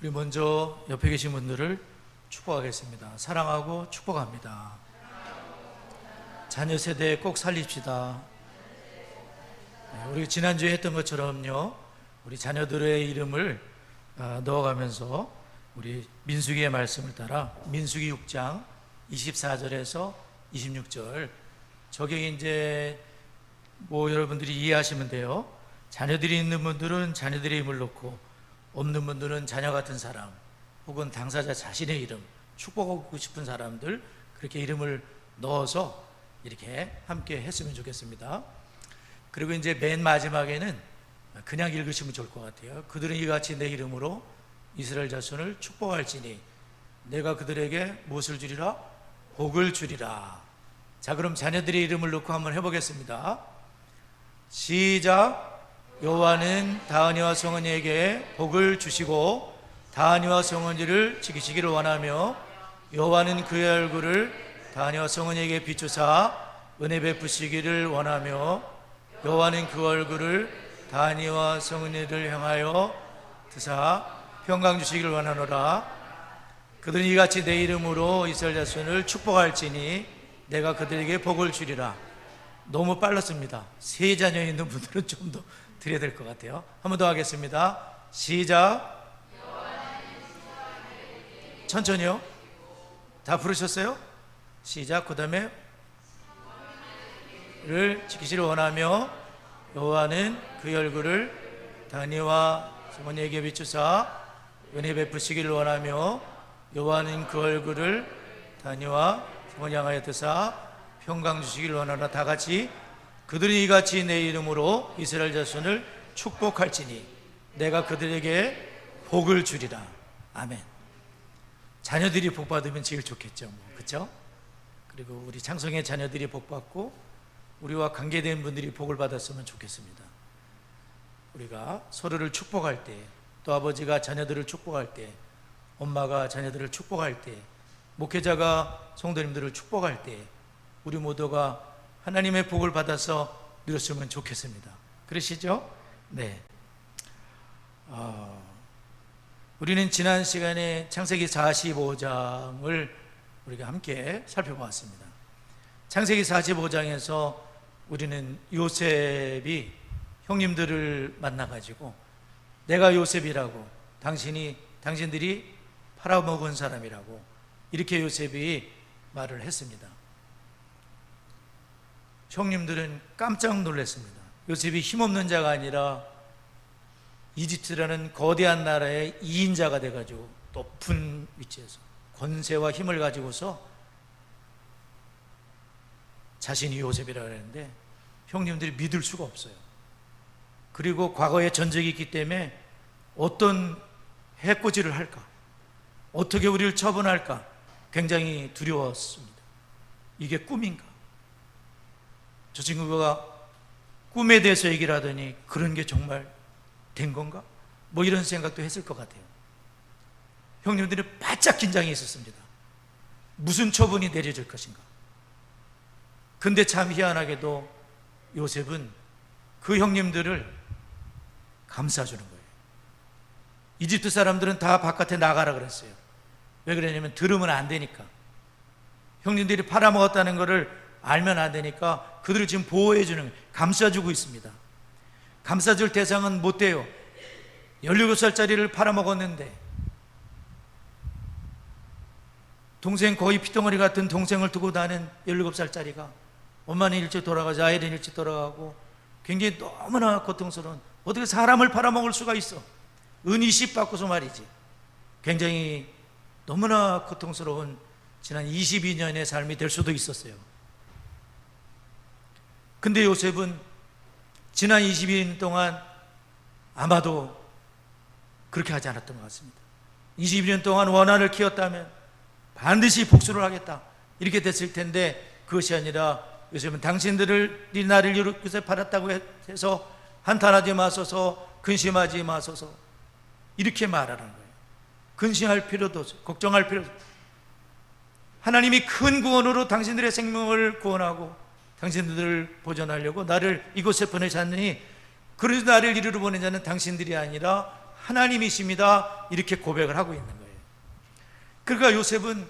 우리 먼저 옆에 계신 분들을 축복하겠습니다. 사랑하고 축복합니다. 자녀 세대 꼭 살립시다. 우리 지난주에 했던 것처럼요, 우리 자녀들의 이름을 넣어가면서 우리 민수기의 말씀을 따라 민수기 6장 24절에서 26절, 저게 이제 여러분들이 이해하시면 돼요. 자녀들이 있는 분들은 자녀들의 이름을 넣고, 없는 분들은 자녀 같은 사람 혹은 당사자 자신의 이름, 축복하고 싶은 사람들, 그렇게 이름을 넣어서 이렇게 함께 했으면 좋겠습니다. 그리고 이제 맨 마지막에는 그냥 읽으시면 좋을 것 같아요. 그들은 이같이 내 이름으로 이스라엘 자손을 축복할지니 내가 그들에게 무엇을 주리라? 복을 주리라. 자, 그럼 자녀들의 이름을 넣고 한번 해보겠습니다. 시작. 여호와는 다은이와 성은이에게 복을 주시고 다은이와 성은이를 지키시기를 원하며 여호와는 그의 얼굴을 다은이와 성은이에게 비추사 은혜 베푸시기를 원하며 여호와는 그 얼굴을 다은이와 성은이를 향하여 드사 평강 주시기를 원하노라. 그들은 이같이 내 이름으로 이스라엘 자손을 축복할지니 내가 그들에게 복을 주리라. 너무 빨랐습니다. 세 자녀 있는 분들은 좀 더 드려야 될 것 같아요. 한 번 더 하겠습니다. 시작. 천천히요. 다 부르셨어요? 시작. 그 다음에 를 지키시를 원하며 여호와는 그의 얼굴을 다니와 성은이에게 비추사 은혜 베푸시기를 원하며 여호와는 그 얼굴을 다니와 성은이 향하여 드사 평강 주시기를 원하노라. 다 같이. 그들이 이같이 내 이름으로 이스라엘 자손을 축복할지니 내가 그들에게 복을 주리라. 아멘. 자녀들이 복 받으면 제일 좋겠죠, 그렇죠? 그리고 우리 창성의 자녀들이 복 받고 우리와 관계된 분들이 복을 받았으면 좋겠습니다. 우리가 서로를 축복할 때, 또 아버지가 자녀들을 축복할 때, 엄마가 자녀들을 축복할 때, 목회자가 성도님들을 축복할 때, 우리 모두가 하나님의 복을 받아서 누렸으면 좋겠습니다. 그러시죠? 네. 우리는 지난 시간에 창세기 45장을 우리가 함께 살펴보았습니다. 창세기 45장에서 우리는 요셉이 형님들을 만나가지고 내가 요셉이라고, 당신들이 팔아먹은 사람이라고, 이렇게 요셉이 말을 했습니다. 형님들은 깜짝 놀랐습니다. 요셉이 힘없는 자가 아니라 이집트라는 거대한 나라의 2인자가 돼가지고 높은 위치에서 권세와 힘을 가지고서 자신이 요셉이라고 하는데 형님들이 믿을 수가 없어요. 그리고 과거에 전적이 있기 때문에 어떤 해코지를 할까, 어떻게 우리를 처분할까 굉장히 두려웠습니다. 이게 꿈인가? 저 친구가 꿈에 대해서 얘기를 하더니 그런 게 정말 된 건가? 이런 생각도 했을 것 같아요. 형님들이 바짝 긴장해 있었습니다. 무슨 처분이 내려질 것인가? 근데 참 희한하게도 요셉은 그 형님들을 감싸주는 거예요. 이집트 사람들은 다 바깥에 나가라 그랬어요. 왜 그러냐면 들으면 안 되니까. 형님들이 팔아먹었다는 것을 알면 안 되니까 그들을 지금 보호해주는 거예요. 감싸주고 있습니다. 감싸줄 대상은 못 돼요. 17살짜리를 팔아먹었는데 동생, 거의 피덩어리 같은 동생을 두고 다는 17살짜리가 엄마는 일찍 돌아가자, 아이는 일찍 돌아가고 굉장히 너무나 고통스러운, 어떻게 사람을 팔아먹을 수가 있어? 은이십 받고서 말이지. 굉장히 너무나 고통스러운 지난 22년의 삶이 될 수도 있었어요. 근데 요셉은 지난 22년 동안 아마도 그렇게 하지 않았던 것 같습니다. 22년 동안 원한을 키웠다면 반드시 복수를 하겠다, 이렇게 됐을 텐데 그것이 아니라 요셉은 당신들이 나를 이렇게 팔았다고 해서 한탄하지 마소서, 근심하지 마소서, 이렇게 말하는 거예요. 근심할 필요도 없어요. 걱정할 필요도 없어요. 하나님이 큰 구원으로 당신들의 생명을 구원하고 당신들을 보존하려고 나를 이곳에 보내셨느니, 그래서 나를 이리로 보낸 자는 당신들이 아니라 하나님이십니다. 이렇게 고백을 하고 있는 거예요. 그러니까 요셉은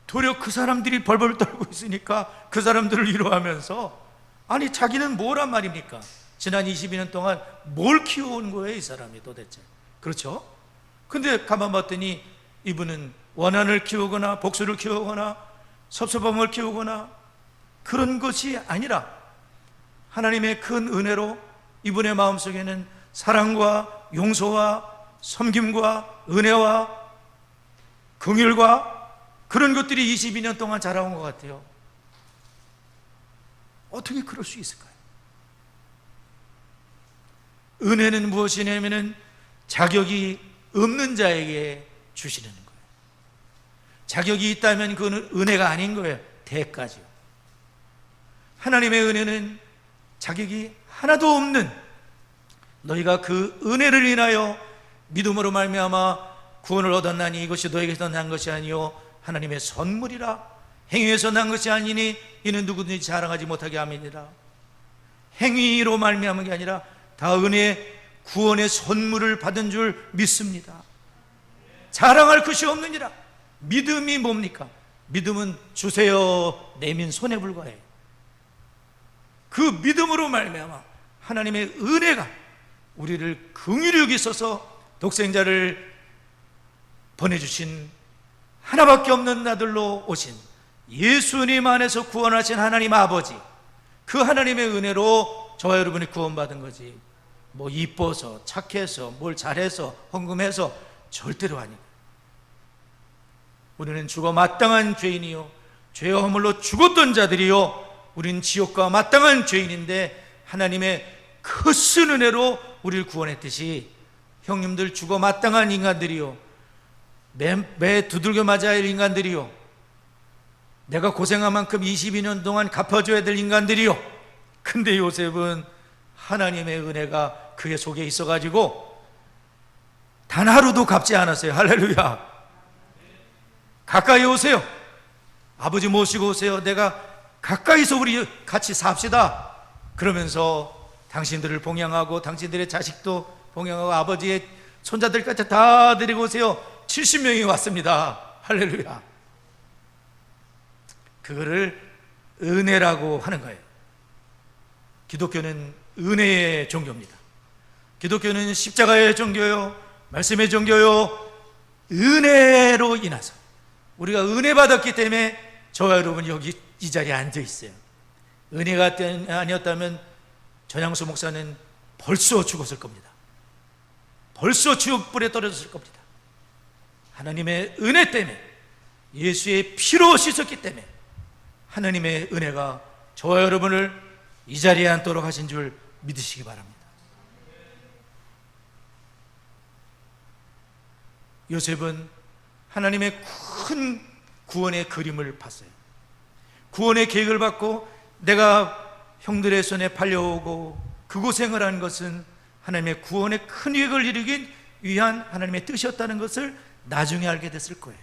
도리어 그 사람들이 벌벌 떨고 있으니까 그 사람들을 위로하면서, 아니 자기는 뭐란 말입니까? 지난 22년 동안 뭘 키워온 거예요, 이 사람이 도대체? 그렇죠? 근데 가만 봤더니 이분은 원한을 키우거나 복수를 키우거나 섭섭함을 키우거나 그런 것이 아니라 하나님의 큰 은혜로 이분의 마음속에는 사랑과 용서와 섬김과 은혜와 긍휼과 그런 것들이 22년 동안 자라온 것 같아요. 어떻게 그럴 수 있을까요? 은혜는 무엇이냐면은 자격이 없는 자에게 주시는 거예요. 자격이 있다면 그건 은혜가 아닌 거예요. 대가죠. 하나님의 은혜는 자격이 하나도 없는, 너희가 그 은혜를 인하여 믿음으로 말미암아 구원을 얻었나니 이것이 너에게서 난 것이 아니요 하나님의 선물이라. 행위에서 난 것이 아니니 이는 누구든지 자랑하지 못하게 함이니라. 행위로 말미암은 게 아니라 다 은혜의 구원의 선물을 받은 줄 믿습니다. 자랑할 것이 없느니라. 믿음이 뭡니까? 믿음은 주세요 내민 손에 불과해요. 그 믿음으로 말미암아 하나님의 은혜가 우리를 긍휼히 여기셔서 독생자를 보내주신 하나밖에 없는 아들로 오신 예수님 안에서 구원하신 하나님 아버지, 그 하나님의 은혜로 저와 여러분이 구원받은 거지, 뭐 이뻐서 착해서 뭘 잘해서 헌금해서 절대로 아니고, 우리는 죽어 마땅한 죄인이요 죄와 허물로 죽었던 자들이요 우리는 지옥과 마땅한 죄인인데 하나님의 크신 은혜로 우리를 구원했듯이 형님들 죽어 마땅한 인간들이요 매 두들겨 맞아야 할 인간들이요 내가 고생한 만큼 22년 동안 갚아줘야 될 인간들이요, 근데 요셉은 하나님의 은혜가 그의 속에 있어가지고 단 하루도 갚지 않았어요. 할렐루야. 가까이 오세요. 아버지 모시고 오세요. 내가 가까이서 우리 같이 삽시다. 그러면서 당신들을 봉양하고 당신들의 자식도 봉양하고 아버지의 손자들까지 다 데리고 오세요. 70명이 왔습니다. 할렐루야. 그거를 은혜라고 하는 거예요. 기독교는 은혜의 종교입니다. 기독교는 십자가의 종교요 말씀의 종교요 은혜로 인해서 우리가 은혜 받았기 때문에 저와 여러분이 여기 이 자리에 앉아 있어요. 은혜가 아니었다면 전향수 목사는 벌써 죽었을 겁니다. 벌써 지옥불에 떨어졌을 겁니다. 하나님의 은혜 때문에, 예수의 피로 씻었기 때문에 하나님의 은혜가 저와 여러분을 이 자리에 앉도록 하신 줄 믿으시기 바랍니다. 요셉은 하나님의 큰 구원의 그림을 봤어요. 구원의 계획을 받고 내가 형들의 손에 팔려오고 그 고생을 한 것은 하나님의 구원의 큰 계획을 이루기 위한 하나님의 뜻이었다는 것을 나중에 알게 됐을 거예요.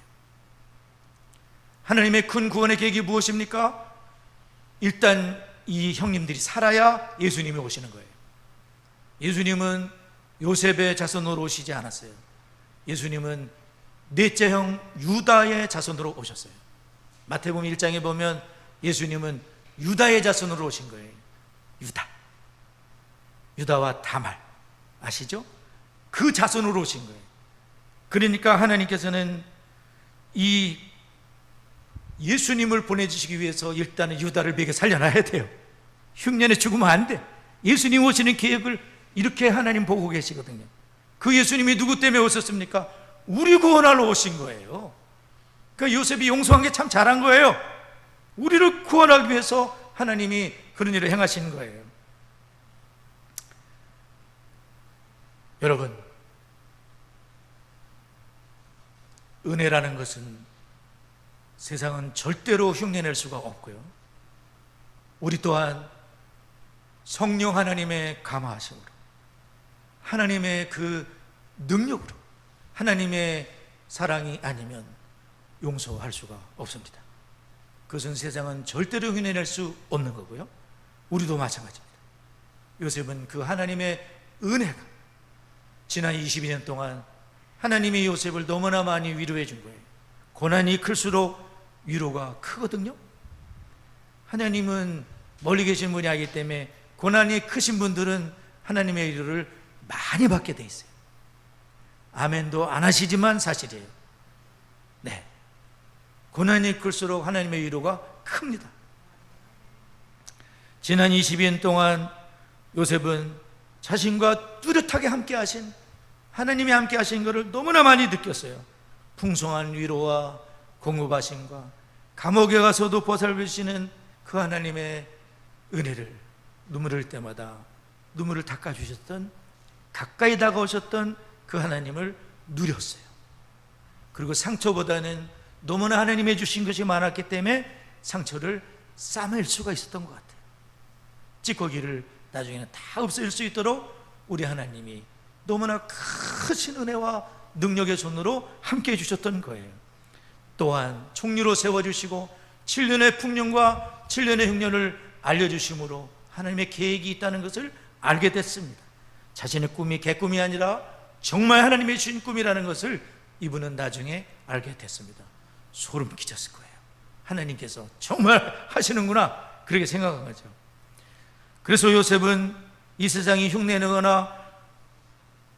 하나님의 큰 구원의 계획이 무엇입니까? 일단 이 형님들이 살아야 예수님이 오시는 거예요. 예수님은 요셉의 자손으로 오시지 않았어요. 예수님은 넷째 형 유다의 자손으로 오셨어요. 마태복음 1장에 보면 예수님은 유다의 자손으로 오신 거예요. 유다와 다말 아시죠? 그 자손으로 오신 거예요. 그러니까 하나님께서는 이 예수님을 보내주시기 위해서 일단은 유다를 먹여 살려놔야 돼요. 흉년에 죽으면 안 돼. 예수님 오시는 계획을 이렇게 하나님 보고 계시거든요. 그 예수님이 누구 때문에 오셨습니까? 우리 구원하러 오신 거예요. 그러니까 요셉이 용서한 게 참 잘한 거예요. 우리를 구원하기 위해서 하나님이 그런 일을 행하시는 거예요. 여러분, 은혜라는 것은 세상은 절대로 흉내낼 수가 없고요, 우리 또한 성령 하나님의 감화하심으로 하나님의 그 능력으로 하나님의 사랑이 아니면 용서할 수가 없습니다. 그것은 세상은 절대로 흉내낼 수 없는 거고요, 우리도 마찬가지입니다. 요셉은 그 하나님의 은혜가 지난 22년 동안 하나님이 요셉을 너무나 많이 위로해 준 거예요. 고난이 클수록 위로가 크거든요. 하나님은 멀리 계신 분이 아니기 때문에 고난이 크신 분들은 하나님의 위로를 많이 받게 돼 있어요. 아멘도 안 하시지만 사실이에요. 네, 고난이 클수록 하나님의 위로가 큽니다. 지난 22년 동안 요셉은 자신과 뚜렷하게 함께 하신, 하나님이 함께 하신 것을 너무나 많이 느꼈어요. 풍성한 위로와 공급하심과 감옥에 가서도 보살피시는 그 하나님의 은혜를 눈물 흘릴 때마다 눈물을 닦아주셨던, 가까이 다가오셨던 그 하나님을 누렸어요. 그리고 상처보다는 너무나 하나님이 주신 것이 많았기 때문에 상처를 싸맬 수가 있었던 것 같아요. 찌꺼기를 나중에는 다 없앨 수 있도록 우리 하나님이 너무나 크신 은혜와 능력의 손으로 함께 해주셨던 거예요. 또한 총리로 세워주시고 7년의 풍년과 7년의 흉년을 알려주심으로 하나님의 계획이 있다는 것을 알게 됐습니다. 자신의 꿈이 개꿈이 아니라 정말 하나님의 주신 꿈이라는 것을 이분은 나중에 알게 됐습니다. 소름 끼쳤을 거예요. 하나님께서 정말 하시는구나, 그렇게 생각한 거죠. 그래서 요셉은 이 세상이 흉내내거나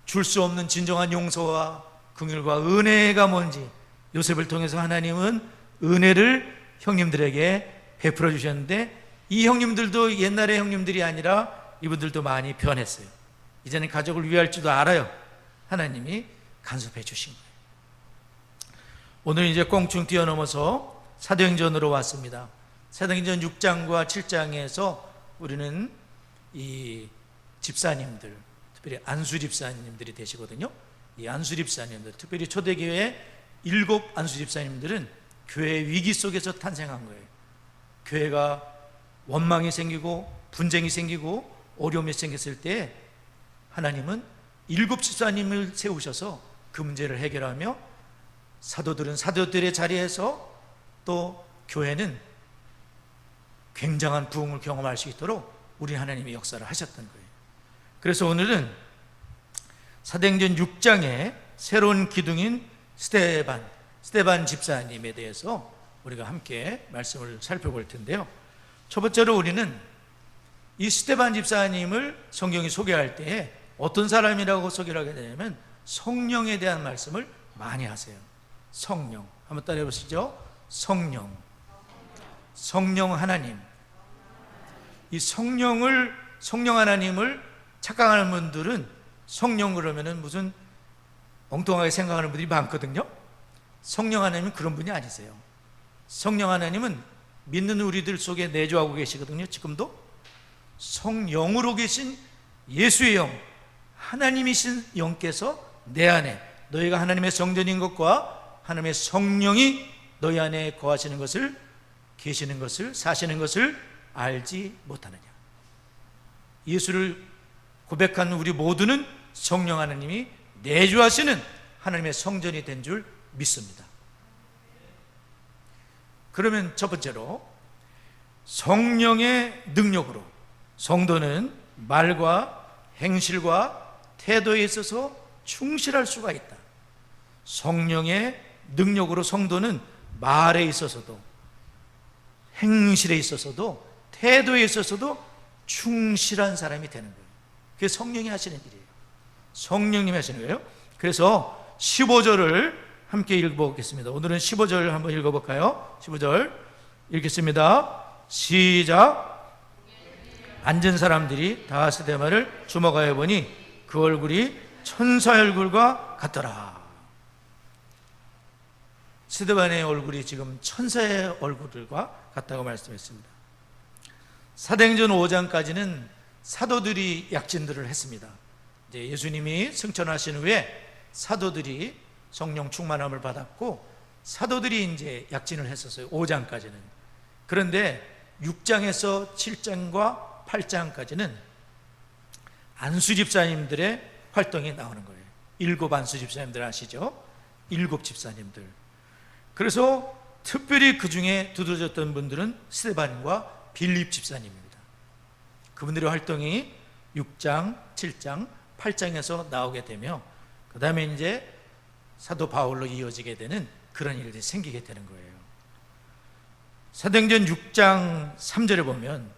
줄 수 없는 진정한 용서와 긍휼과 은혜가 뭔지 요셉을 통해서 하나님은 은혜를 형님들에게 베풀어 주셨는데, 이 형님들도 옛날의 형님들이 아니라 이분들도 많이 변했어요. 이제는 가족을 위할 줄도 알아요. 하나님이 간섭해 주신 거예요. 오늘 이제 꽁충 뛰어넘어서 사도행전으로 왔습니다. 사도행전 6장과 7장에서 우리는 이 집사님들, 특별히 안수 집사님들이 되시거든요. 이 안수 집사님들, 특별히 초대교회 7 안수 집사님들은 교회 위기 속에서 탄생한 거예요. 교회가 원망이 생기고 분쟁이 생기고 어려움이 생겼을 때 하나님은 7 집사님을 세우셔서 그 문제를 해결하며, 사도들은 사도들의 자리에서, 또 교회는 굉장한 부흥을 경험할 수 있도록 우리 하나님이 역사를 하셨던 거예요. 그래서 오늘은 사도행전 6장의 새로운 기둥인 스데반 집사님에 대해서 우리가 함께 말씀을 살펴볼 텐데요. 첫 번째로 우리는 이 스데반 집사님을 성경이 소개할 때에 어떤 사람이라고 소개를 하게 되냐면 성령에 대한 말씀을 많이 하세요. 성령, 한번 따라해 보시죠. 성령 하나님. 이 성령 하나님을 착각하는 분들은 성령 그러면은 무슨 엉뚱하게 생각하는 분들이 많거든요. 성령 하나님은 그런 분이 아니세요. 성령 하나님은 믿는 우리들 속에 내주하고 계시거든요. 지금도 성령으로 계신 예수의 영, 하나님이신 영께서 내 안에, 너희가 하나님의 성전인 것과 하나님의 성령이 너희 안에 거하시는 것을, 계시는 것을, 사시는 것을 알지 못하느냐. 예수를 고백한 우리 모두는 성령 하나님이 내주하시는 하나님의 성전이 된 줄 믿습니다. 그러면 첫 번째로 성령의 능력으로 성도는 말과 행실과 태도에 있어서 충실할 수가 있다. 성령의 능력으로 성도는 말에 있어서도 행실에 있어서도 태도에 있어서도 충실한 사람이 되는 거예요. 그게 성령이 하시는 일이에요. 성령님이 하시는 거예요. 그래서 15절을 함께 읽어보겠습니다. 오늘은 15절 한번 읽어볼까요? 15절 읽겠습니다. 시작. 앉은 사람들이 다 스데반을 주목하여 보니 그 얼굴이 천사의 얼굴과 같더라. 스데반의 얼굴이 지금 천사의 얼굴과 같다고 말씀했습니다. 사도행전 5장까지는 사도들이 약진들을 했습니다. 이제 예수님이 승천하신 후에 사도들이 성령 충만함을 받았고 사도들이 이제 약진을 했었어요. 5장까지는. 그런데 6장에서 7장과 8장까지는 안수 집사님들의 활동이 나오는 거예요. 7 안수 집사님들 아시죠? 7 집사님들. 그래서 특별히 그 중에 두드러졌던 분들은 스데반과 빌립 집사님입니다. 그분들의 활동이 6장, 7장, 8장에서 나오게 되며 그 다음에 이제 사도 바울로 이어지게 되는 그런 일들이 생기게 되는 거예요. 사도행전 6장 3절에 보면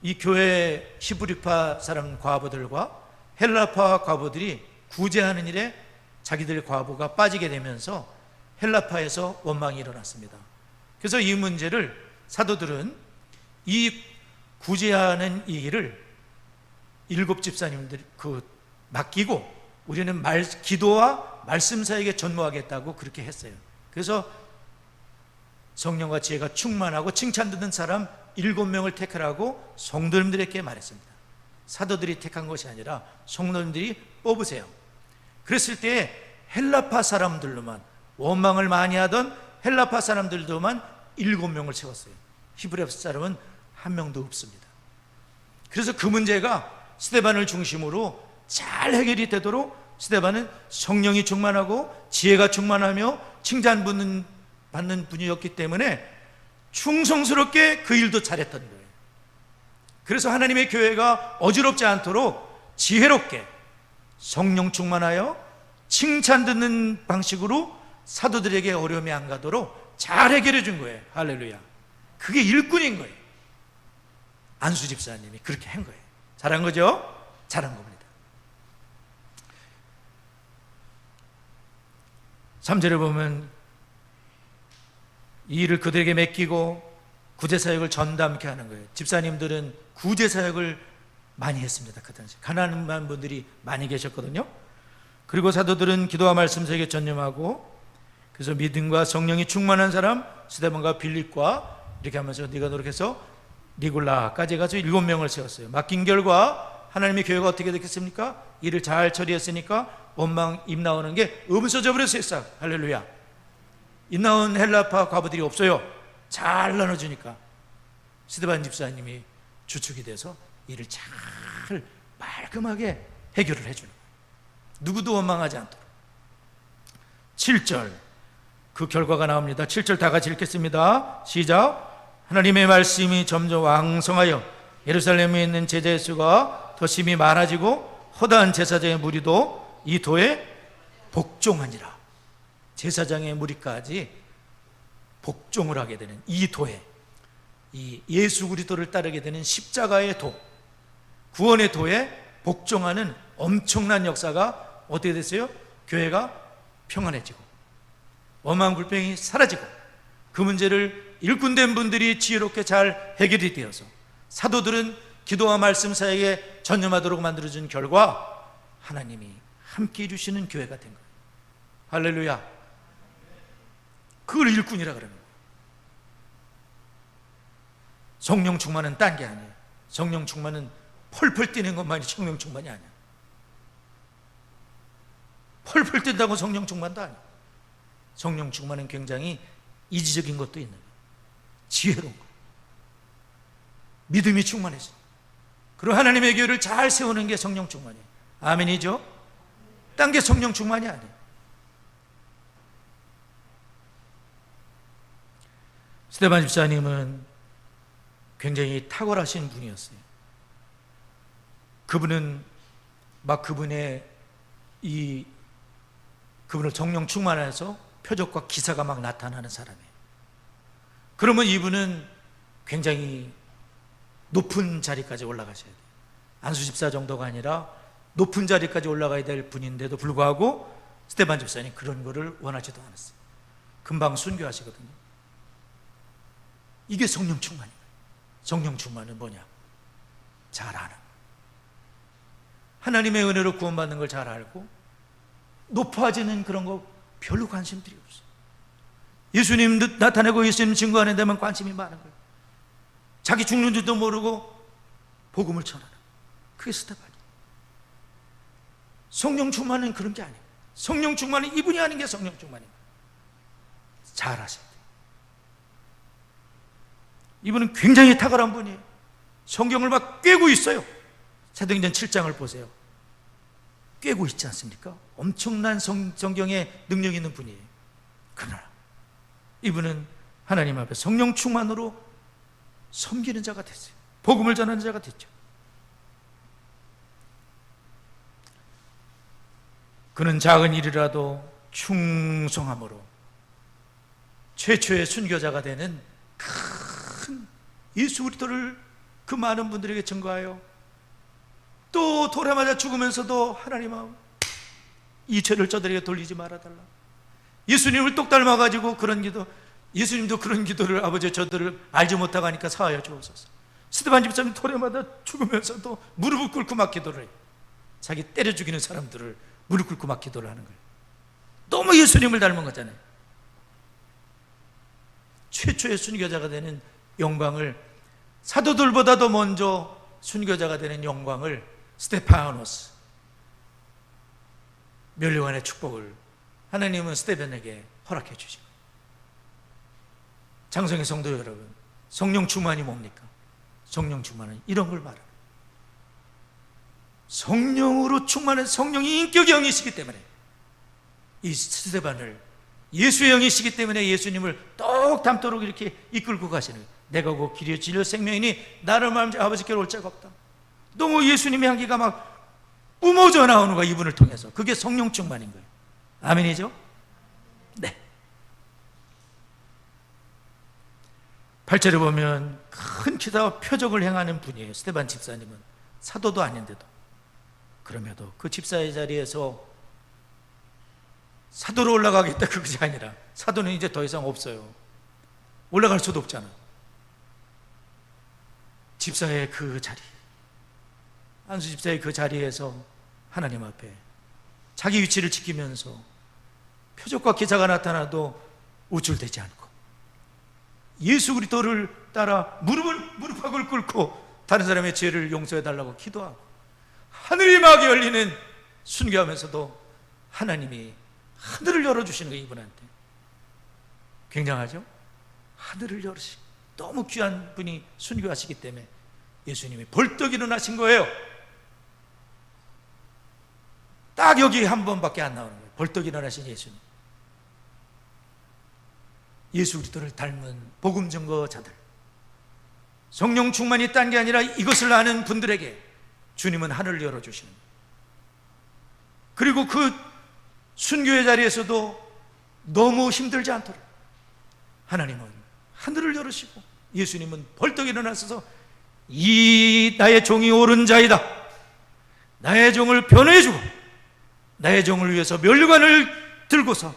이 교회 히브리파 사람 과부들과 헬라파 과부들이 구제하는 일에 자기들 과부가 빠지게 되면서 헬라파에서 원망이 일어났습니다. 그래서 이 문제를 사도들은 이 구제하는 이 일을 7 집사님들 맡기고 우리는 기도와 말씀 사역에 전무하겠다고 그렇게 했어요. 그래서 성령과 지혜가 충만하고 칭찬 듣는 사람 7명을 택하라고 성도님들에게 말했습니다. 사도들이 택한 것이 아니라 성도님들이 뽑으세요. 그랬을 때 헬라파 사람들로만, 원망을 많이 하던 헬라파 사람들도만 7명을 세웠어요. 히브리 사람은 한 명도 없습니다. 그래서 그 문제가 스데반을 중심으로 잘 해결이 되도록 스데반은 성령이 충만하고 지혜가 충만하며 칭찬받는 분이었기 때문에 충성스럽게 그 일도 잘했던 거예요. 그래서 하나님의 교회가 어지럽지 않도록 지혜롭게 성령 충만하여 칭찬 듣는 방식으로 사도들에게 어려움이 안 가도록 잘 해결해 준 거예요. 할렐루야. 그게 일꾼인 거예요. 안수 집사님이 그렇게 한 거예요. 잘한 거죠? 잘한 겁니다. 3절에 보면 이 일을 그들에게 맡기고 구제사역을 전담케 하는 거예요. 집사님들은 구제사역을 많이 했습니다. 그 당시 가난한 분들이 많이 계셨거든요. 그리고 사도들은 기도와 말씀 사역에 전념하고, 그래서 믿음과 성령이 충만한 사람 스데반과 빌립과 이렇게 하면서 네가 노력해서 니골라까지 가서 7명을 세웠어요. 맡긴 결과 하나님의 교회가 어떻게 됐겠습니까? 일을 잘 처리했으니까 원망 입 나오는 게 없어져 버렸어요. 싹. 할렐루야. 입 나온 헬라파 과부들이 없어요. 잘 나눠주니까 스데반 집사님이 주축이 돼서 일을 잘 말끔하게 해결을 해주는 거예요. 누구도 원망하지 않도록. 7절 그 결과가 나옵니다. 7절 다 같이 읽겠습니다. 시작. 하나님의 말씀이 점점 왕성하여 예루살렘에 있는 제자의 수가 더 심히 많아지고 허다한 제사장의 무리도 이 도에 복종하니라. 제사장의 무리까지 복종을 하게 되는 이 도에, 이 예수 그리스도를 따르게 되는 십자가의 도, 구원의 도에 복종하는 엄청난 역사가 어떻게 됐어요? 교회가 평안해지고 원망 불평이 사라지고 그 문제를 일꾼된 분들이 지혜롭게 잘 해결이 되어서 사도들은 기도와 말씀 사역에 전념하도록 만들어준 결과 하나님이 함께 해주시는 교회가 된 거예요. 할렐루야. 그걸 일꾼이라 그러는 거예요. 성령 충만은 딴 게 아니에요. 성령 충만은 펄펄 뛰는 것만이 성령 충만이 아니야. 펄펄 뛴다고 성령 충만도 아니야. 성령 충만은 굉장히 이지적인 것도 있는 거예요. 지혜로운 거예요. 믿음이 충만해져. 그리고 하나님의 교회를 잘 세우는 게 성령 충만이에요. 아멘이죠? 딴 게 성령 충만이 아니에요. 스데반 집사님은 굉장히 탁월하신 분이었어요. 그분은 막 그분을 성령 충만해서 표적과 기사가 막 나타나는 사람이에요. 그러면 이분은 굉장히 높은 자리까지 올라가셔야 돼요. 안수 집사 정도가 아니라 높은 자리까지 올라가야 될 분인데도 불구하고 스데반 집사님 그런 거를 원하지도 않았어요. 금방 순교하시거든요. 이게 성령 충만이에요. 성령 충만은 뭐냐? 잘 아는, 하나님의 은혜로 구원받는 걸 잘 알고 높아지는 그런 거 별로 관심들이 없어요. 예수님 나타내고 예수님 증거하는 데만 관심이 많은 거예요. 자기 죽는 줄도 모르고 복음을 전하는, 그게 스데반이에요. 성령 충만은 그런 게 아니에요. 성령 충만은 이분이 하는 게 성령 충만입니다. 잘 하셔야 돼요. 이분은 굉장히 탁월한 분이에요. 성경을 막 꿰고 있어요. 사도행전 7장을 보세요. 꿰고 있지 않습니까? 엄청난 성경에 능력 있는 분이에요. 그러나 이분은 하나님 앞에 성령 충만으로 섬기는 자가 됐어요. 복음을 전하는 자가 됐죠. 그는 작은 일이라도 충성함으로 최초의 순교자가 되는 큰 예수 그리스도를 그 많은 분들에게 증거하여 또 돌아맞아 죽으면서도 하나님아 이 죄를 저들에게 돌리지 말아달라. 예수님을 똑 닮아가지고 그런 기도, 예수님도 그런 기도를 아버지 저들을 알지 못하고 하니까 사하여 주옵소서. 스데반 집사님 돌아마다 죽으면서도 무릎을 꿇고 막 기도를 해요. 자기 때려 죽이는 사람들을 무릎 꿇고 막 기도를 하는 거예요. 너무 예수님을 닮은 거잖아요. 최초의 순교자가 되는 영광을, 사도들보다도 먼저 순교자가 되는 영광을 스테파노스, 멸류관의 축복을 하나님은 스데반에게 허락해 주신 거예요. 장성의 성도 여러분, 성령 충만이 뭡니까? 성령 충만은 이런 걸 말합니다. 성령으로 충만한 성령이 인격의 영이시기 때문에 이 스데반을 예수의 영이시기 때문에 예수님을 똑 닮도록 이렇게 이끌고 가시는 거예요. 내가 곧 길이요 진리요 생명이니 나를 말하면 아버지께로 올 자가 없다. 너무 예수님의 향기가 막 뿜어져 나오는 거야, 이분을 통해서. 그게 성령 충만인 거예요. 아멘이죠? 네. 8절에 보면 큰 기사와 표적을 행하는 분이에요. 스데반 집사님은 사도도 아닌데도. 그럼에도 그 집사의 자리에서 사도로 올라가겠다 그것이 아니라, 사도는 이제 더 이상 없어요. 올라갈 수도 없잖아. 집사의 그 자리, 안수 집사의 그 자리에서 하나님 앞에 자기 위치를 지키면서 표적과 기사가 나타나도 우쭐대지 않고 예수 그리스도를 따라 무릎을 꿇고 다른 사람의 죄를 용서해 달라고 기도하고 하늘이 막 열리는 순교하면서도 하나님이 하늘을 열어주시는 거예요. 이분한테 굉장하죠? 하늘을 열으시고 너무 귀한 분이 순교하시기 때문에 예수님이 벌떡 일어나신 거예요. 딱 여기 한 번밖에 안 나오는 거예요. 벌떡 일어나신 예수님. 예수 그리스도를 닮은 복음 증거자들, 성령 충만이 딴 게 아니라 이것을 아는 분들에게 주님은 하늘을 열어주시는 거예요. 그리고 그 순교의 자리에서도 너무 힘들지 않도록 하나님은 하늘을 열으시고 예수님은 벌떡 일어나셔서 이 나의 종이 옳은 자이다, 나의 종을 변호해주고 나의 종을 위해서 멸류관을 들고서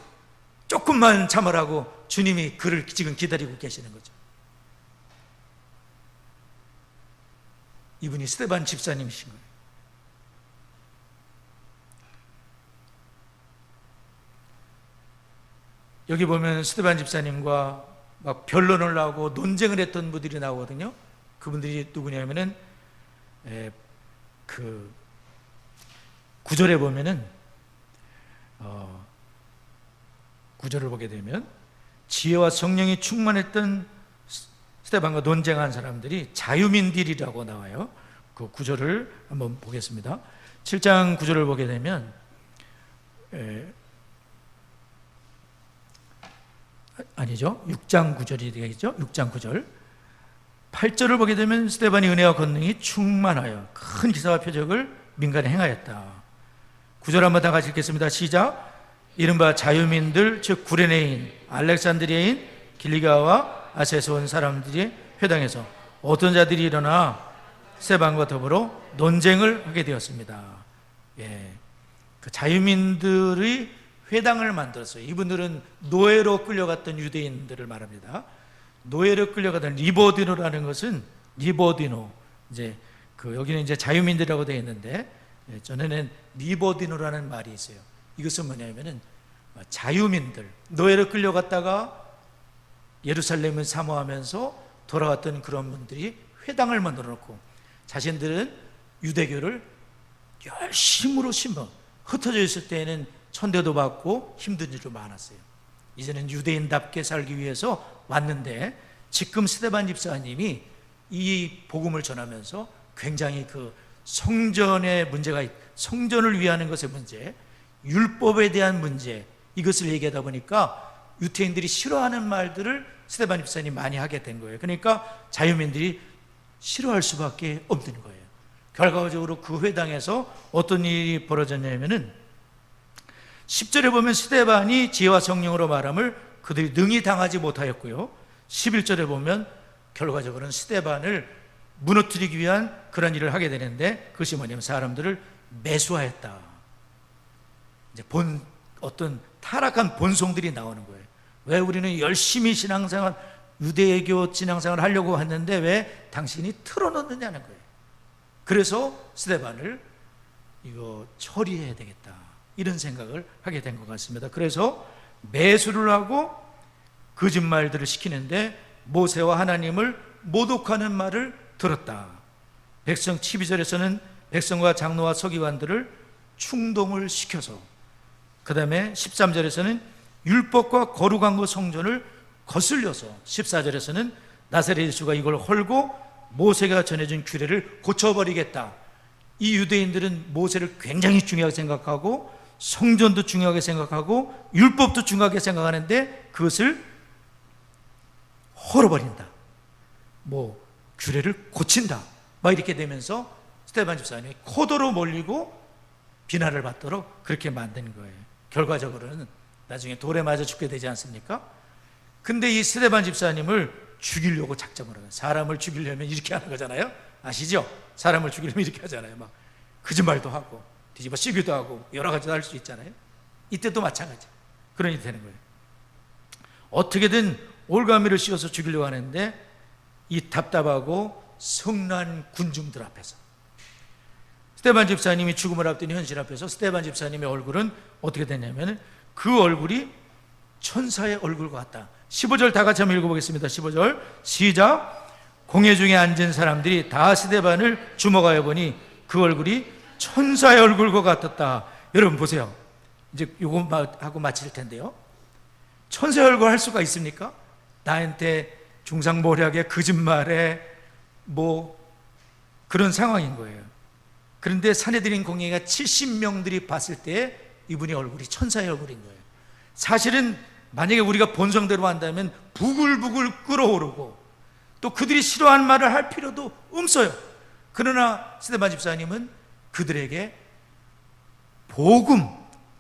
조금만 참으라고 주님이 그를 지금 기다리고 계시는 거죠. 이분이 스데반 집사님이신 거예요. 여기 보면 스데반 집사님과 막 변론을 하고 논쟁을 했던 분들이 나오거든요. 그분들이 누구냐면은 그 9절에 보면은 9절을 보게 되면 지혜와 성령이 충만했던 스데반과 논쟁한 사람들이 자유민들이라고 나와요. 그 9절을 한번 보겠습니다. 7장 9절을 보게 되면 아니죠. 6장 9절이 되겠죠. 6장 9절. 8절을 보게 되면 스데반이 은혜와 권능이 충만하여 큰 기사와 표적을 민간에 행하였다. 9절 한번 다 같이 읽겠습니다. 시작. 이른바 자유민들 즉 구레네인, 알렉산드리아인, 길리가와 아세에서 온 사람들이 회당에서 어떤 자들이 일어나 스데반과 더불어 논쟁을 하게 되었습니다. 그 자유민들의 회당을 만들었어요. 이분들은 노예로 끌려갔던 유대인들을 말합니다. 노예로 끌려가던 리버디노라는 것은 리버디노, 이제 그 여기는 이제 자유민들이라고 되어 있는데 전에는 리버디노라는 말이 있어요. 이것은 뭐냐면은 자유민들, 노예로 끌려갔다가 예루살렘을 사모하면서 돌아왔던 그런 분들이 회당을 만들어 놓고 자신들은 유대교를 열심으로 신봉, 흩어져 있을 때에는 천대도 받고 힘든 일도 많았어요. 이제는 유대인답게 살기 위해서 왔는데 지금 스데반 집사님이 이 복음을 전하면서 굉장히 그 성전의 문제가, 성전을 위하는 것의 문제, 율법에 대한 문제, 이것을 얘기하다 보니까 유대인들이 싫어하는 말들을 스데반 집사님이 많이 하게 된 거예요. 그러니까 자유민들이 싫어할 수밖에 없는 거예요. 결과적으로 그 회당에서 어떤 일이 벌어졌냐면은 10절에 보면 스데반이 지혜와 성령으로 말함을 그들이 능히 당하지 못하였고요, 11절에 보면 결과적으로는 스데반을 무너뜨리기 위한 그런 일을 하게 되는데, 그것이 뭐냐면 사람들을 매수하였다. 이제 어떤 타락한 본성들이 나오는 거예요. 왜 우리는 열심히 신앙생활, 유대교 신앙생활을 하려고 했는데 왜 당신이 틀어놓느냐는 거예요. 그래서 스데반을 이거 처리해야 되겠다, 이런 생각을 하게 된 것 같습니다. 그래서 매수를 하고 거짓말들을 시키는데 모세와 하나님을 모독하는 말을 들었다. 12절에서는 백성과 장로와 서기관들을 충동을 시켜서, 그 다음에 13절에서는 율법과 거룩한 것 성전을 거슬려서, 14절에서는 나사렛 예수가 이걸 헐고 모세가 전해준 규례를 고쳐버리겠다. 이 유대인들은 모세를 굉장히 중요하게 생각하고 성전도 중요하게 생각하고 율법도 중요하게 생각하는데 그것을 헐어버린다, 규례를 고친다, 이렇게 되면서 스데반 집사님이 코도로 몰리고 비난을 받도록 그렇게 만든 거예요. 결과적으로는 나중에 돌에 맞아 죽게 되지 않습니까? 근데 이 스데반 집사님을 죽이려고 작정을 해요. 사람을 죽이려면 이렇게 하는 거잖아요. 아시죠? 사람을 죽이려면 이렇게 하잖아요. 막 거짓말도 하고 뒤집어 씌기도 하고 여러 가지 할 수 있잖아요. 이때도 마찬가지. 그런 일이 되는 거예요. 어떻게든 올가미를 씌워서 죽이려고 하는데 이 답답하고 성난 군중들 앞에서 스데반 집사님이 죽음을 앞둔 현실 앞에서 스데반 집사님의 얼굴은 어떻게 됐냐면 그 얼굴이 천사의 얼굴 같다. 15절 다 같이 한번 읽어보겠습니다. 15절 시작. 공회 중에 앉은 사람들이 다 스데반을 주목하여 보니 그 얼굴이 천사의 얼굴과 같았다. 여러분 보세요. 이제 요거 하고 마칠 텐데요, 천사의 얼굴 할 수가 있습니까? 나한테 중상모략에 거짓말에 그런 상황인 거예요. 그런데 사내들인 공예가 70명들이 봤을 때 이분의 얼굴이 천사의 얼굴인 거예요. 사실은 만약에 우리가 본성대로 한다면 부글부글 끓어오르고 또 그들이 싫어하는 말을 할 필요도 없어요. 그러나 스데반 집사님은 그들에게 복음,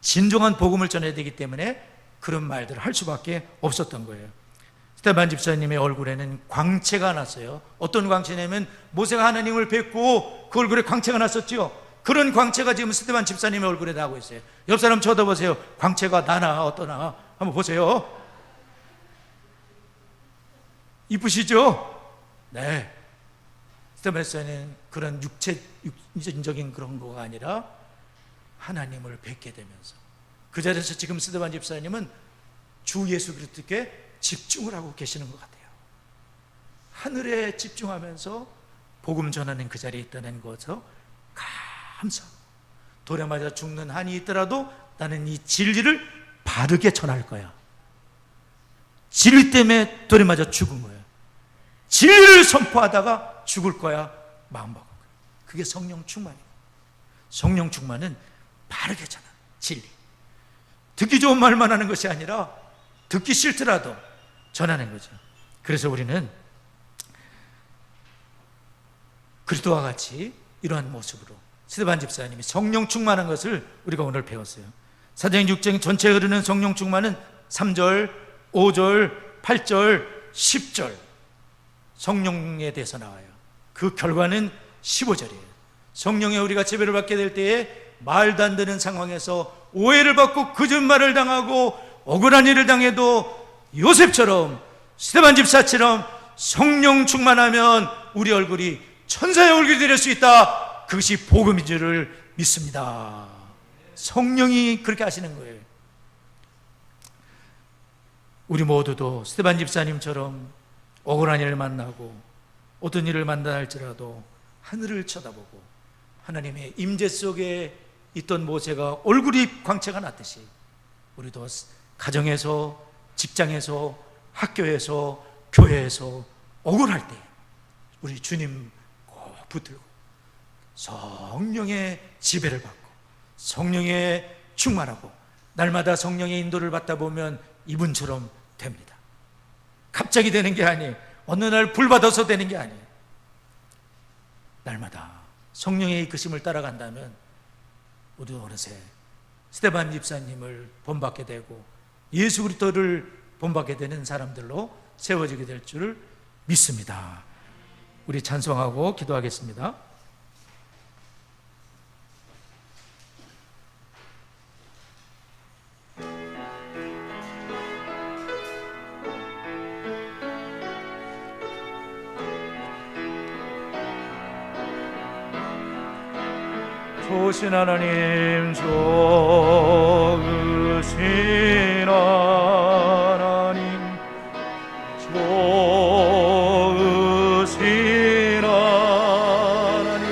진정한 복음을 전해야 되기 때문에 그런 말들을 할 수밖에 없었던 거예요. 스데반 집사님의 얼굴에는 광채가 났어요. 어떤 광채냐면 모세가 하나님을 뵙고 그 얼굴에 광채가 났었죠. 그런 광채가 지금 스데반 집사님의 얼굴에 나고 있어요. 옆 사람 쳐다보세요. 광채가 나나 어떠나 한번 보세요. 이쁘시죠? 네. 스데반 집사님은 그런 육체적인 그런 거가 아니라 하나님을 뵙게 되면서 그 자리에서 지금 스데반 집사님은 주 예수 그리스도께 집중을 하고 계시는 것 같아요. 하늘에 집중하면서 복음 전하는 그 자리에 있다는 것을 감사하고, 돌에 맞아 죽는 한이 있더라도 나는 이 진리를 바르게 전할 거야. 진리 때문에 돌에 맞아 죽은 거예요. 진리를 선포하다가 죽을 거야. 마음먹은 거예요. 그게 성령 충만이에요. 성령 충만은 바르게 전하는 진리. 듣기 좋은 말만 하는 것이 아니라 듣기 싫더라도 전하는 거죠. 그래서 우리는 그리스도와 같이 이러한 모습으로 스데반 집사님이 성령 충만한 것을 우리가 오늘 배웠어요. 사도행전 6장 전체에 흐르는 성령 충만은 3절, 5절, 8절, 10절 성령에 대해서 나와요. 그 결과는 15절이에요. 성령에 우리가 지배를 받게 될 때에 말도 안 되는 상황에서 오해를 받고 거짓말을 당하고 억울한 일을 당해도 요셉처럼 스데반 집사처럼 성령 충만하면 우리 얼굴이 천사의 얼굴이 될 수 있다. 그것이 복음인 줄을 믿습니다. 성령이 그렇게 하시는 거예요. 우리 모두도 스데반 집사님처럼 억울한 일을 만나고 어떤 일을 만나 할지라도 하늘을 쳐다보고 하나님의 임재 속에 있던 모세가 얼굴이 광채가 났듯이 우리도 가정에서, 직장에서, 학교에서, 교회에서 억울할 때 우리 주님 꼭 붙들고 성령의 지배를 받고 성령의 충만하고 날마다 성령의 인도를 받다 보면 이분처럼 됩니다. 갑자기 되는 게 아니에요. 어느 날 불 받아서 되는 게 아니에요. 날마다 성령의 이끄심을 따라간다면 우리도 어느새 스데반 집사님을 본받게 되고 예수 그리스도를 본받게 되는 사람들로 세워지게 될 줄 믿습니다. 우리 찬송하고 기도하겠습니다. 좋으신 하나님, 좋으신 하나님, 좋으신 하나님,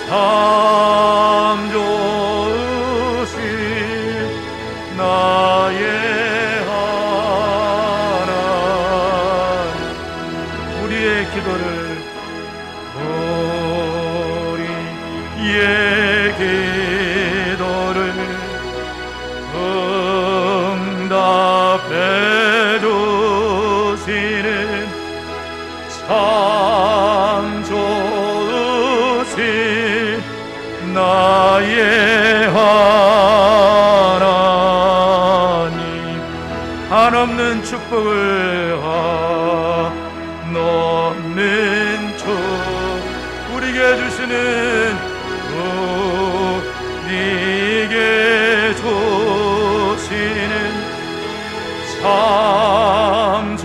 참 좋으신 나의 하나님. 우리의 기도를 기도를 응답해 주시는 참 좋으신 나의 하나님, 한없는 축복을 한없는 축 우리에게 주시는 우리에게 주시는 참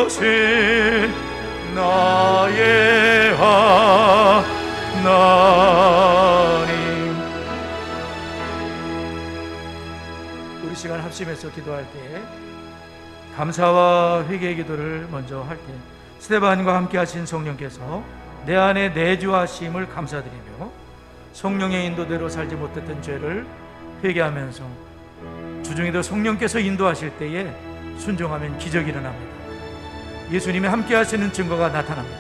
좋으신 나의 하나님. 우리 시간 합심해서 기도할 때 감사와 회개의 기도를 먼저 할 때 스데반과 함께 하신 성령께서 내 안에 내주하심을 감사드리며 성령의 인도대로 살지 못했던 죄를 회개하면서 주중에도 성령께서 인도하실 때에 순종하면 기적이 일어납니다. 예수님의 함께 하시는 증거가 나타납니다.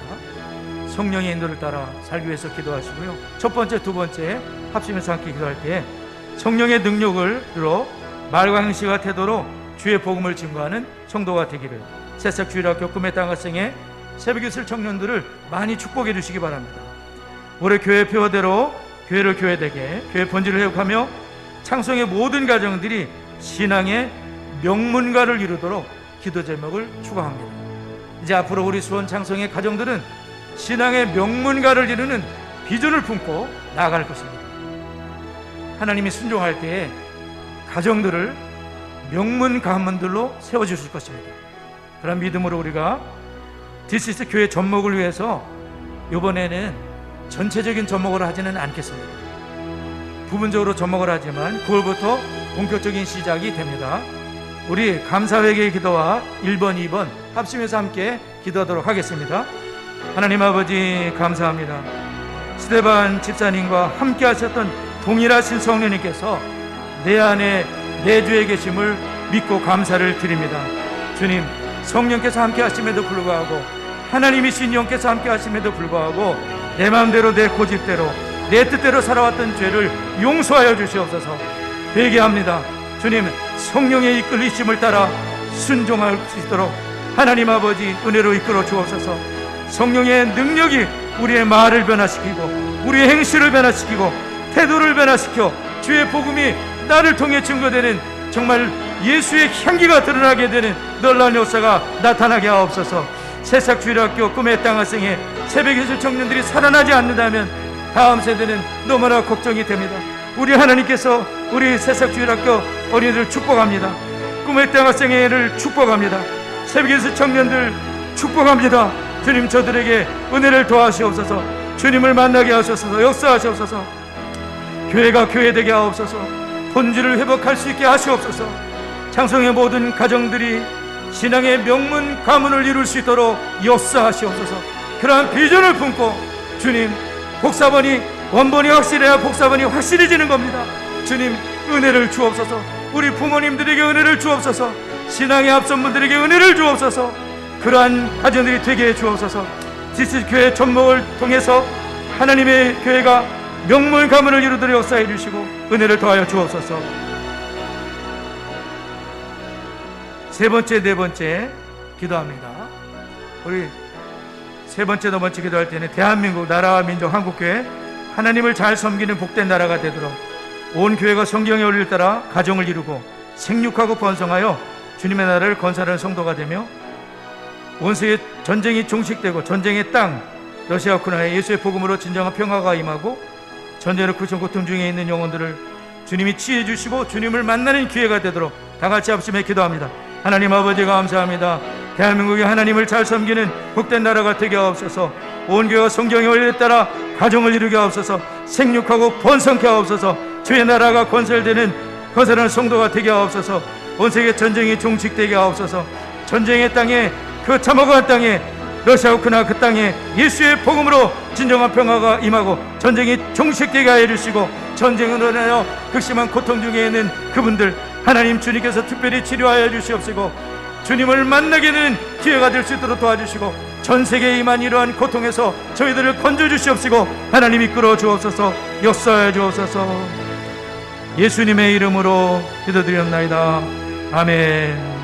성령의 인도를 따라 살기 위해서 기도하시고요. 첫 번째, 두 번째 합심해서 함께 기도할 때 성령의 능력으로 말과 행실과 태도로 주의 복음을 증거하는 성도가 되기를 새싹주일학교 꿈의 땅 학생의 새벽기술 청년들을 많이 축복해 주시기 바랍니다. 올해 교회 표어대로 교회를 교회되게 교회 본질을 회복하며 창성의 모든 가정들이 신앙의 명문가를 이루도록 기도 제목을 추구합니다. 이제 앞으로 우리 수원 창성의 가정들은 신앙의 명문가를 이루는 비전을 품고 나아갈 것입니다. 하나님이 순종할 때에 가정들을 명문 가문들로 세워주실 것입니다. 그런 믿음으로 우리가 디스이스 교회 접목을 위해서 이번에는 전체적인 접목을 하지는 않겠습니다. 부분적으로 접목을 하지만 9월부터 본격적인 시작이 됩니다. 우리 감사회개의 기도와 1번, 2번 합심해서 함께 기도하도록 하겠습니다. 하나님 아버지 감사합니다. 스데반 집사님과 함께 하셨던 동일하신 성령님께서 내 안에 내주에 계심을 믿고 감사를 드립니다. 주님, 성령께서 함께 하심에도 불구하고 하나님이신 영께서 함께 하심에도 불구하고 내 마음대로 내 고집대로 내 뜻대로 살아왔던 죄를 용서하여 주시옵소서. 회개합니다. 주님, 성령의 이끌리심을 따라 순종할 수 있도록 하나님 아버지 은혜로 이끌어 주옵소서. 성령의 능력이 우리의 말을 변화시키고 우리의 행실을 변화시키고 태도를 변화시켜 주의 복음이 나를 통해 증거되는 정말 예수의 향기가 드러나게 되는 놀라운 역사가 나타나게 하옵소서. 새싹주일학교 꿈의 땅 학생의 새벽기술 청년들이 살아나지 않는다면 다음 세대는 너무나 걱정이 됩니다. 우리 하나님께서 우리 새싹주일학교 어린이들을 축복합니다. 꿈의 땅 학생회를 축복합니다. 새벽기술 청년들 축복합니다. 주님, 저들에게 은혜를 더하시옵소서. 주님을 만나게 하셔서 역사하시옵소서. 교회가 교회되게 하옵소서. 본질을 회복할 수 있게 하시옵소서. 창성의 모든 가정들이 신앙의 명문 가문을 이룰 수 있도록 역사하시옵소서. 그러한 비전을 품고 주님, 복사본이 원본이 확실해야 복사본이 확실해지는 겁니다. 주님, 은혜를 주옵소서. 우리 부모님들에게 은혜를 주옵소서. 신앙의 앞선 분들에게 은혜를 주옵소서. 그러한 가정들이 되게 해 주옵소서. 디스 교회 접목을 통해서 하나님의 교회가 명문 가문을 이루도록 역사해 주시고 은혜를 더하여 주옵소서. 세 번째, 네 번째 기도합니다. 우리 세 번째, 네 번째 기도할 때는 대한민국 나라와 민족 한국교회 하나님을 잘 섬기는 복된 나라가 되도록 온 교회가 성경의 원리를 따라 가정을 이루고 생육하고 번성하여 주님의 나라를 건설하는 성도가 되며 온 세계 전쟁이 종식되고 전쟁의 땅 러시아 우크라이나에 예수의 복음으로 진정한 평화가 임하고 전쟁으로 고통 중에 있는 영혼들을 주님이 치유해 주시고 주님을 만나는 기회가 되도록 다 같이 합심해 기도합니다. 하나님 아버지 감사합니다. 대한민국이 하나님을 잘 섬기는 복된 나라가 되게 하옵소서. 온 교회가 성경의 원리에 따라 가정을 이루게 하옵소서. 생육하고 번성케 하옵소서. 주의 나라가 건설하는 성도가 되게 하옵소서. 온 세계 전쟁이 종식되게 하옵소서. 전쟁의 땅에 그 참혹한 땅에 러시아 우크라이나 그 땅에 예수의 복음으로 진정한 평화가 임하고 전쟁이 종식되게 하여 주시고 전쟁으로 인하여 극심한 고통 중에 있는 그분들 하나님 주님께서 특별히 치료하여 주시옵시고 주님을 만나게 되는 기회가 될 수 있도록 도와주시고 전 세계에 임한 이러한 고통에서 저희들을 건져 주시옵시고 하나님 이끌어 주옵소서. 역사하여 주옵소서. 예수님의 이름으로 기도드렸나이다. 아멘.